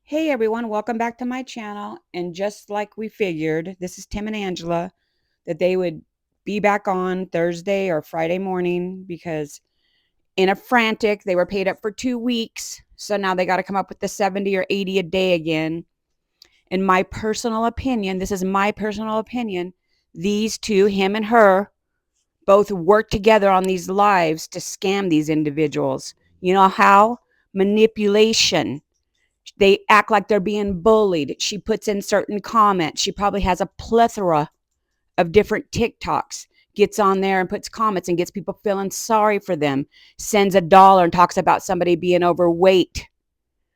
Hey everyone, welcome back to my channel. And just like we figured, this is Tim and Angela, that they would be back on Thursday or Friday morning because in a frantic, they were paid up for 2 weeks. So now they got to come up with the 70 or 80 a day again. In my personal opinion, this is my personal opinion, these two, him and her, both work together on these lives to scam these individuals. You know how? Manipulation. They act like they're being bullied. She puts in certain comments. She probably has a plethora of different TikToks, gets on there and puts comments and gets people feeling sorry for them, sends $1 and talks about somebody being overweight.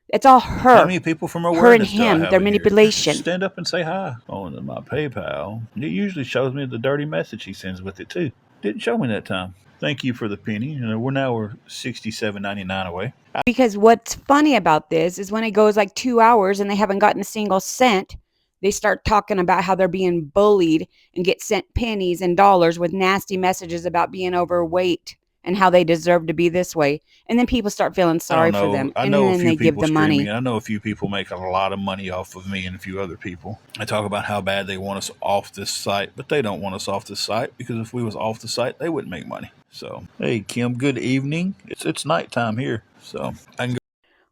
It's all How her. many people from Her and awareness do I him, have their in here? manipulation. Stand up and say hi on my PayPal. It usually shows me the dirty message he sends with it too. Didn't show me that time. Thank you for the penny. We're 67.99 away. Because what's funny about this is when it goes like 2 hours and they haven't gotten a single cent, they start talking about how they're being bullied and get sent pennies and dollars with nasty messages about being overweight and how they deserve to be this way. And then people start feeling I don't sorry for know. them. I And know a then few they give people the screaming. money. I know a few people make a lot of money off of me and a few other people. I talk about how bad they want us off this site, but they don't want us off this site because if we was off the site, they wouldn't make money. So, hey, Kim, good evening. It's nighttime here, so I can go.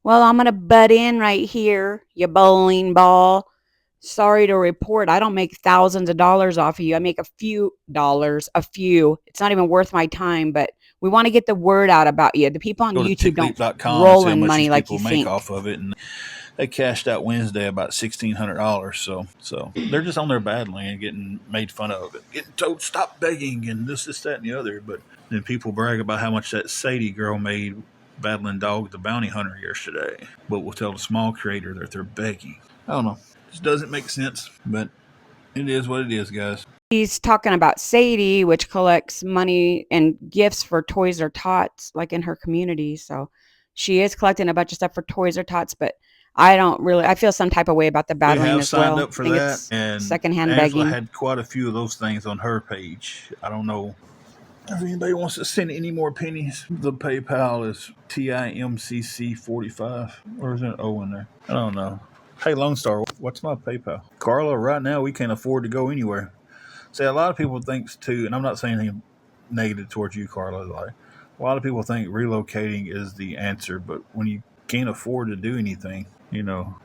Well, I'm going to butt in right here, you bowling ball. Sorry to report, I don't make thousands of dollars off of you. I make a few dollars, a few. It's not even worth my time, but we want to get the word out about you. The people on Go to YouTube don't tickleap.com and roll see how in much money these like you people make think. off of it. And they cashed out Wednesday about $1,600. So they're just on there battling and getting made fun of it, getting told stop begging and this, that, and the other. But then people brag about how much that Sadie girl made battling Dog the Bounty Hunter yesterday. But we'll tell the small creator that they're begging. I don't know. It just doesn't make sense, but it is what it is, guys. He's talking about Sadie, which collects money and gifts for Toys or Tots, like in her community. So she is collecting a bunch of stuff for Toys or Tots, but I feel some type of way about the We battling have as signed well. up I for think that, it's and secondhand Angela begging. had quite a few of those things on her page. I don't know if anybody wants to send any more pennies. The PayPal is TIMCC45. Or is there an O in there? I don't know. Hey, Lone Star, what's my PayPal? Carla, right now we can't afford to go anywhere. See, a lot of people think too, and I'm not saying anything negative towards you, Carla. Like, a lot of people think relocating is the answer, but when you can't afford to do anything, we're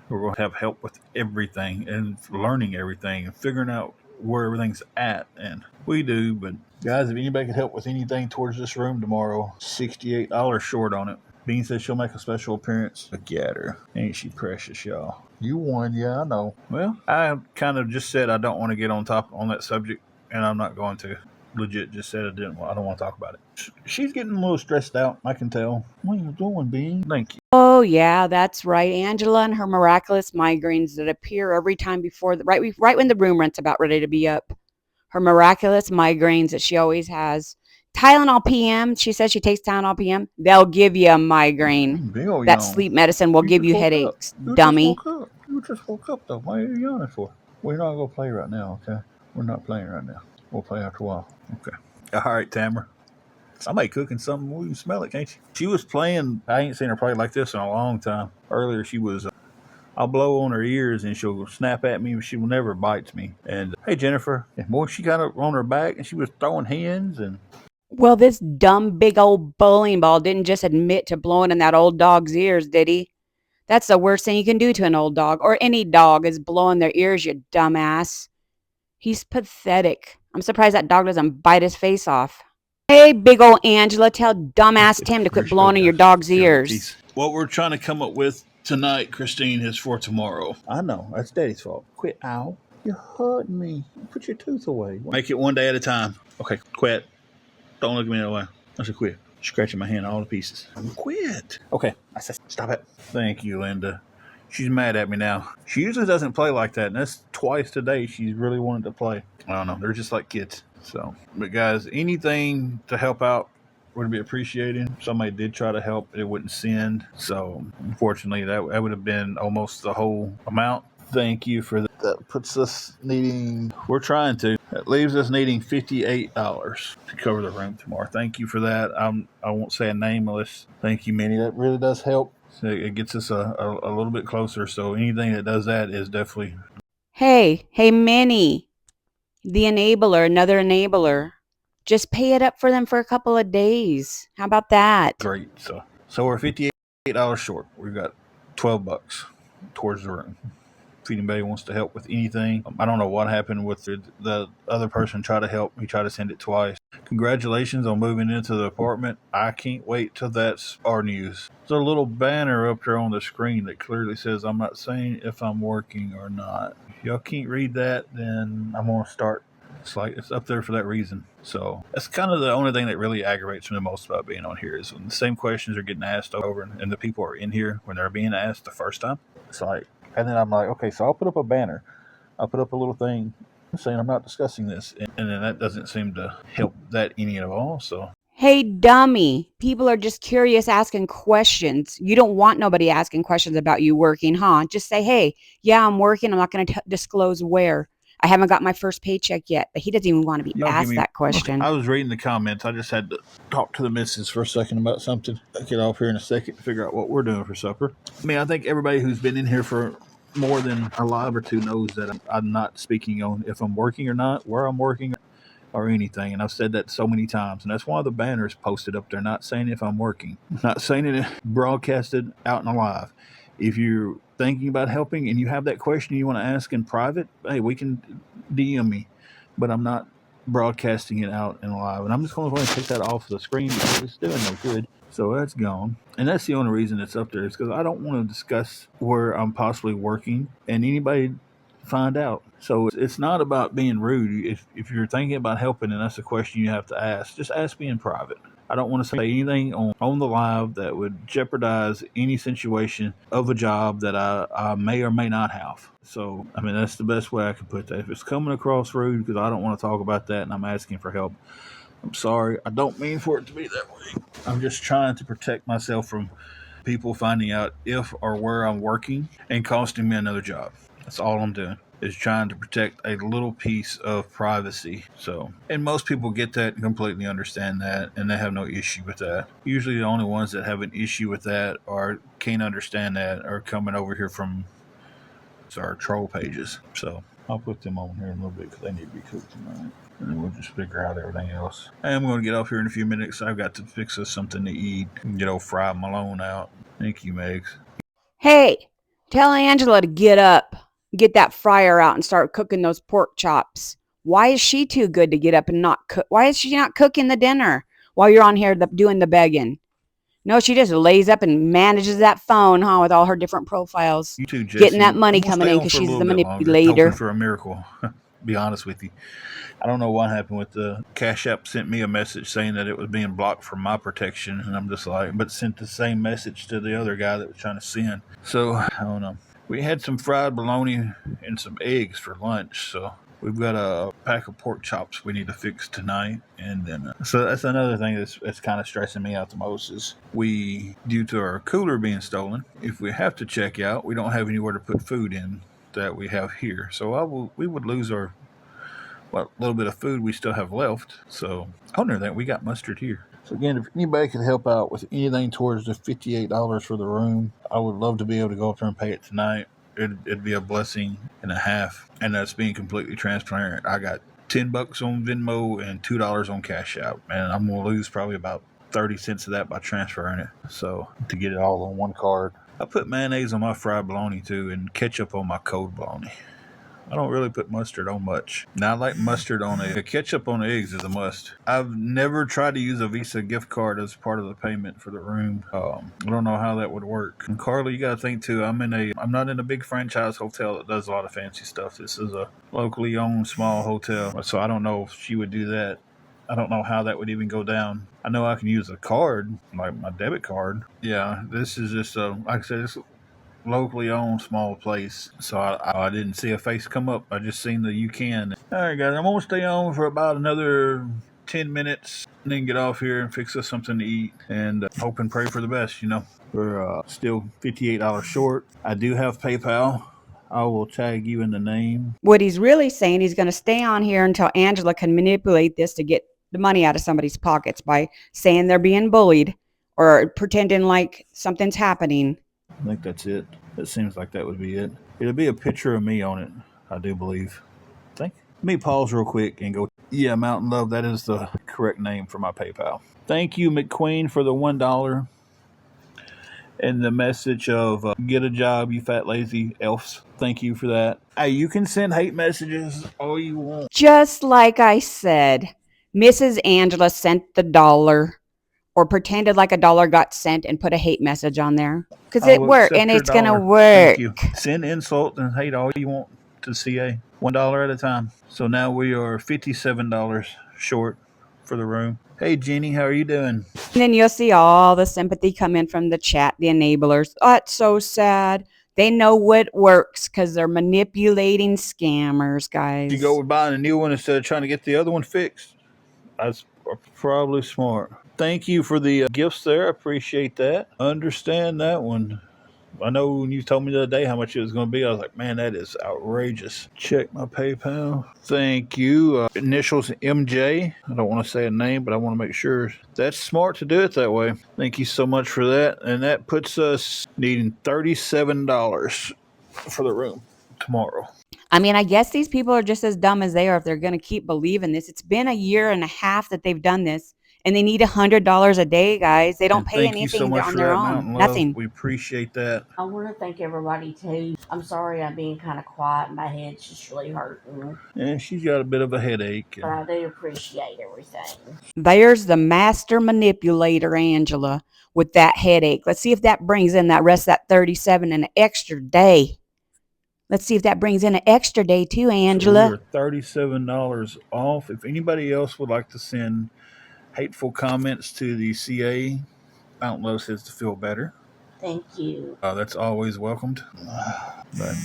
going to have help with everything and learning everything and figuring out where everything's at. And we do, but guys, if anybody could help with anything towards this room tomorrow, $68 short on it. Bean says she'll make a special appearance. Look at her. Ain't she precious, y'all? You won, yeah, I know. Well, I kind of just said I don't want to get on top on that subject, and I'm not going to. Legit just said I don't want to talk about it. She's getting a little stressed out, I can tell. What are you doing, Bean? Thank you. Oh yeah, that's right. Angela and her miraculous migraines that appear every time before right when the room rent's about ready to be up. Her miraculous migraines that she always has. Tylenol PM. She says she takes Tylenol PM. They'll give you a migraine. Big old That yawn. sleep medicine will You give just you woke up. headaches, You just dummy. woke up. You just woke up, though. Why are you yawning for? We're not going to play right now, okay? We're not playing right now. We'll play after a while. Okay. All right, Tamara. Somebody cooking something. Well, you can smell it, can't you? She was playing. I ain't seen her play like this in a long time. Earlier, she was. I'll blow on her ears and she'll snap at me, but she will never bites me. And hey, Jennifer, and boy, she got up on her back and she was throwing hands and Well, this dumb big old bowling ball didn't just admit to blowing in that old dog's ears, did he? That's the worst thing you can do to an old dog, or any dog, is blowing their ears, you dumbass. He's pathetic. I'm surprised that dog doesn't bite his face off. Hey, big old Angela, tell dumbass Tim to quit blowing in your dog's ears. what we're trying to come up with tonight, Christine, is for tomorrow. I know that's Daddy's fault. Quit, ow! You're hurting me. Put your tooth away. Make it one day at a time. Okay, quit. Don't look at me that way. I said quit. Scratching my hand all to pieces. Quit. Okay, I said stop it. Thank you, Linda. She's mad at me now. She usually doesn't play like that, and that's twice today she's really wanted to play. I don't know. They're just like kids. So, but guys, anything to help out would be appreciated. If somebody did try to help, it wouldn't send. So, unfortunately, that would have been almost the whole amount. Thank you for that. That puts us needing, we're trying to, that leaves us needing $58 to cover the room tomorrow. Thank you for that. I won't say a name unless, thank you, Minnie. That really does help. So it gets us a little bit closer. So anything that does that is definitely Hey, Minnie, the enabler, another enabler. Just pay it up for them for a couple of days. How about that? great. So we're $58 short. We've got $12 towards the room. If anybody wants to help with anything, I don't know what happened with the other person tried to help. He tried to send it twice. Congratulations on moving into the apartment. I can't wait till that's our news. There's a little banner up there on the screen that clearly says, I'm not saying if I'm working or not. If y'all can't read that, then I'm going to start. It's like it's up there for that reason. So that's kind of the only thing that really aggravates me the most about being on here is when the same questions are getting asked over and the people are in here when they're being asked the first time. It's like, and then I'm like, okay, so I'll put up a banner. I'll put up a little thing saying I'm not discussing this. And then that doesn't seem to help that any at all. So Hey, dummy. People are just curious asking questions. You don't want nobody asking questions about you working, huh? Just say, hey, yeah, I'm working. I'm not going to disclose where. I haven't got my first paycheck yet, but he doesn't even want to be y'all give asked me, that okay, question. I was reading the comments. I just had to talk to the missus for a second about something. I'll get off here in a second to figure out what we're doing for supper. I mean, I think everybody who's been in here for more than a live or two knows that I'm not speaking on if I'm working or not, where I'm working or anything. And I've said that so many times. And that's why the banner's posted up there, not saying if I'm working, not saying it broadcasted out and live. If you're thinking about helping and you have that question you want to ask in private, hey, we can DM me. But I'm not broadcasting it out and live. And I'm just going to go ahead and take that off the screen because it's doing no good. So that's gone. And that's the only reason it's up there is because I don't want to discuss where I'm possibly working and anybody find out. So it's not about being rude. If you're thinking about helping and that's a question you have to ask, just ask me in private. I don't want to say anything on the live that would jeopardize any situation of a job that I may or may not have. So, I mean, that's the best way I can put that. If it's coming across rude because I don't want to talk about that and I'm asking for help, I'm sorry. I don't mean for it to be that way. I'm just trying to protect myself from people finding out if or where I'm working and costing me another job. That's all I'm doing is trying to protect a little piece of privacy. So, and most people get that and completely understand that and they have no issue with that. Usually the only ones that have an issue with that or can't understand that are coming over here from our troll pages. So I'll put them on here in a little bit because they need to be cooked tonight. And then we'll just figure out everything else. I'm going to get off here in a few minutes. I've got to fix us something to eat and get old Fry Malone out. Thank you, Megs. Hey, tell Angela to get up, get that fryer out and start cooking those pork chops. Why is she too good to get up and not cook? Why is she not cooking the dinner while you're on here doing the begging? No, she just lays up and manages that phone, huh, with all her different profiles, You too, getting that Jesse. money I'm going to coming stay in on because for a she's little the bit longer, hoping manipulator. for a miracle. Be honest with you. I don't know what happened with the Cash App sent me a message saying that it was being blocked from my protection. And I'm just like, but sent the same message to the other guy that was trying to send. So, I don't know. We had some fried bologna and some eggs for lunch. So, we've got a pack of pork chops we need to fix tonight. And then, so that's another thing that's kind of stressing me out the most is due to our cooler being stolen, if we have to check out, we don't have anywhere to put food in that we have here. So we would lose our little bit of food we still have left. So other than that, we got mustard here. So again, if anybody could help out with anything towards the $58 for the room, I would love to be able to go up there and pay it tonight. It'd be a blessing and a half, and that's being completely transparent. I got $10 on Venmo and $2 on Cash App, and I'm gonna lose probably about 30 cents of that by transferring it. So to get it all on one card. I put mayonnaise on my fried bologna too, and ketchup on my cold bologna. I don't really put mustard on much. Now I like mustard on a ketchup on eggs is a must. I've never tried to use a Visa gift card as part of the payment for the room. I don't know how that would work. And Carla, you got to think too. I'm not in a big franchise hotel that does a lot of fancy stuff. This is a locally owned small hotel, so I don't know if she would do that. I don't know how that would even go down. I know I can use a card, like my debit card. Yeah, this is just like I said, it's locally owned small place. So I didn't see a face come up. I just seen the you can. All right, guys, I'm going to stay on for about another 10 minutes and then get off here and fix us something to eat and hope and pray for the best. We're still $58 short. I do have PayPal. I will tag you in the name. What he's really saying, he's going to stay on here until Angela can manipulate this to get the money out of somebody's pockets by saying they're being bullied or pretending like something's happening. I think that's it. It seems like that would be it. It'll be a picture of me on it, I do believe. Think. Let me pause real quick and go. Yeah, Mountain Love, that is the correct name for my PayPal. Thank you, McQueen, for the $1 and the message of get a job, you fat lazy elves. Thank you for that. Hey, you can send hate messages all you want. Just like I said, Mrs. Angela sent the dollar or pretended like a dollar got sent and put a hate message on there because I it will worked and accept your it's going to dollar. Thank work. you. Send insult and hate all you want to CA. $1 at a time. So now we are $57 short for the room. Hey, Jeannie, how are you doing? And then you'll see all the sympathy come in from the chat, the enablers. Oh, it's so sad. They know what works because they're manipulating scammers, You go guys. with buying a new one instead of trying to get the other one fixed. That's probably smart. Thank you for the gifts there. I appreciate that. Understand that one. I know when you told me the other day how much it was going to be, I was like, man, that is outrageous. Check my PayPal. Thank you. Initials MJ. I don't want to say a name, but I want to make sure. That's smart to do it that way. Thank you so much for that. And that puts us needing $37 for the room tomorrow. I mean, I guess these people are just as dumb as they are if they're going to keep believing this. It's been a year and a half that they've done this, and they need $100 a day, guys. They don't And pay thank you so anything much on for their that, own. Mountain Love. Nothing. We appreciate that. I want to thank everybody too. I'm sorry I'm being kind of quiet. My head's just really hurting. And she's got a bit of a headache. But I do appreciate everything. There's the master manipulator, Angela, with that headache. Let's see if that brings in that rest of that 37 and an extra day. Let's see if that brings in an extra day too, So we Angela. are $37 off. If anybody else would like to send hateful comments to the CA, Mountain Love says to feel better. Thank you. That's always welcomed. But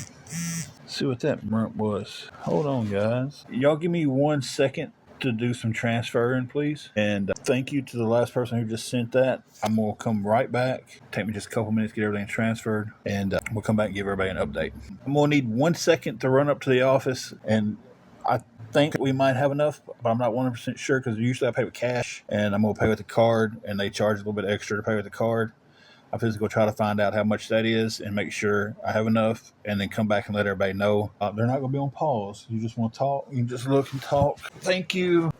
see what that was. Hold on, guys. Y'all give me 1 second to do some transferring, please. And thank you to the last person who just sent that. I'm going to come right back. Take me just a couple minutes to get everything transferred. And we'll come back and give everybody an update. I'm going to need 1 second to run up to the office. And I think we might have enough, but I'm not 100% sure because usually I pay with cash. And I'm going to pay with the card. And they charge a little bit extra to pay with the card. I'm just going to try to find out how much that is and make sure I have enough and then come back and let everybody know. They're not going to be on pause. You just want to talk. You can just look and talk. Thank you.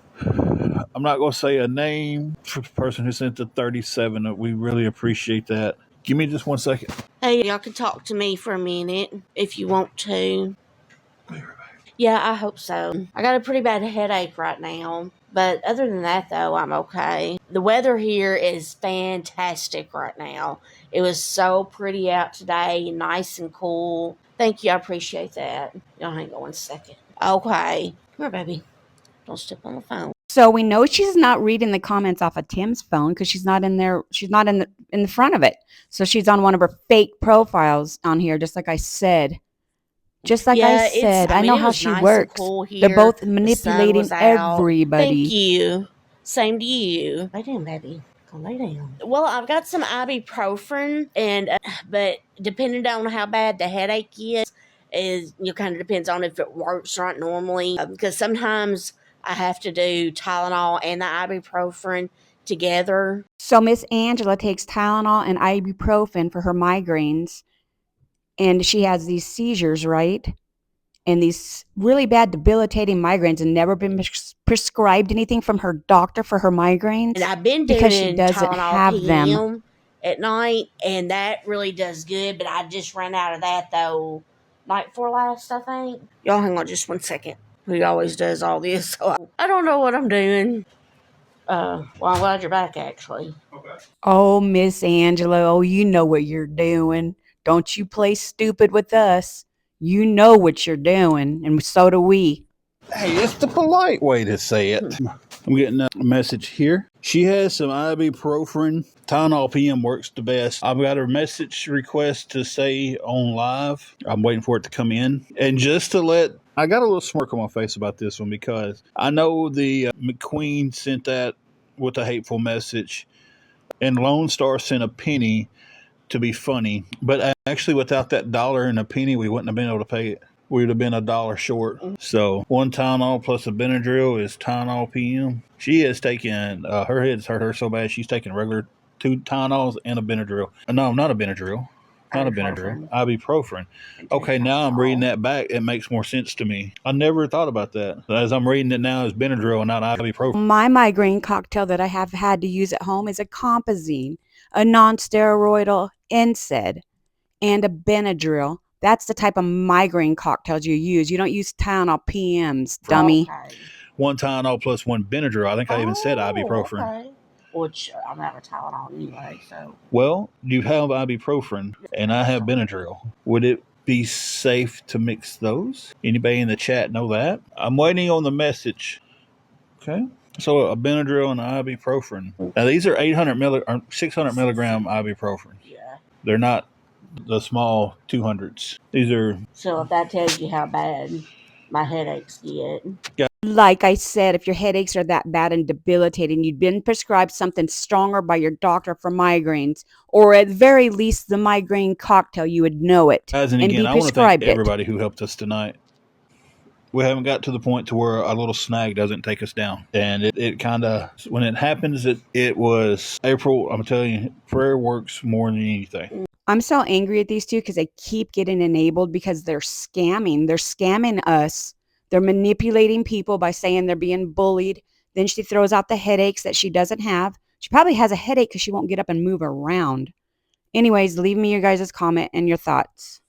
I'm not going to say a name for the person who sent the 37. We really appreciate that. Give me just 1 second. Hey, y'all can talk to me for a minute if you want to. Yeah, I hope so. I got a pretty bad headache right now. But other than that, though, I'm okay. The weather here is fantastic right now. It was so pretty out today, nice and cool. Thank you, I appreciate that. Y'all hang on 1 second. Okay. Come here, baby. Don't step on the phone. So we know she's not reading the comments off of Tim's phone because she's not in there. She's not in the front of it. So she's on one of her fake profiles on here, just like I said. Just like I said, I know how she works. Cool here. They're both The sun manipulating was out. everybody. Thank you. Same to you. Lay down, baby. Go lay down. Well, I've got some ibuprofen, and but depending on how bad the headache is kind of depends on if it works right normally. Because sometimes I have to do Tylenol and the ibuprofen together. So Miss Angela takes Tylenol and ibuprofen for her migraines, and she has these seizures, right? And these really bad debilitating migraines, and never been prescribed anything from her doctor for her migraines. And I've been because she doing doesn't Tylenol have them. PM at night, and that really does good. But I just ran out of that though, night before last, I think. Y'all hang on just 1 second. He always does all this, so I don't know what I'm doing. Well, I'm glad you're back, actually. Okay. Oh, Miss Angela, oh, you know what you're doing. Don't you play stupid with us. You know what you're doing, and so do we. Hey, it's the polite way to say it. I'm getting a message here. She has some ibuprofen. Tylenol PM works the best. I've got a message request to say on live. I'm waiting for it to come in. And just to let, I got a little smirk on my face about this one because I know the McQueen sent that with a hateful message, and Lone Star sent a penny to be funny. But actually, without that dollar and a penny, we wouldn't have been able to pay it. We would have been $1 short. So one Tylenol plus a Benadryl is Tylenol PM. She is taking, her head's hurt her so bad, she's taking regular 2 Tylenols and a Benadryl. No, not a Benadryl. Not a Benadryl. Ibuprofen. Okay, now I'm reading that back. It makes more sense to me. I never thought about that. As I'm reading it now, it's Benadryl and not ibuprofen. My migraine cocktail that I have had to use at home is a Compazine, a non-steroidal NSAID, and a Benadryl. That's the type of migraine cocktails you use. You don't use Tylenol PMs, dummy. Okay. One Tylenol plus one Benadryl. I think I even said ibuprofen. Okay. Which I'm out of Tylenol anyway, so. Well, you have ibuprofen, and I have Benadryl. Would it be safe to mix those? Anybody in the chat know that? I'm waiting on the message. Okay. So a Benadryl and ibuprofen. Now these are 600 milligram ibuprofen. Yeah. They're not the small 200s. These are. So if that tells you how bad my headaches get. Like I said, if your headaches are that bad and debilitating, you've been prescribed something stronger by your doctor for migraines, or at the very least, the migraine cocktail, you would know it Guys, and again, be I want to prescribed thank everybody who helped us tonight. We haven't got to the point to where a little snag doesn't take us down. And it kind of, when it happens, it was April. I'm telling you, prayer works more than anything. I'm so angry at these two because they keep getting enabled because they're scamming. They're scamming us. They're manipulating people by saying they're being bullied. Then she throws out the headaches that she doesn't have. She probably has a headache because she won't get up and move around. Anyways, leave me your guys' comment and your thoughts.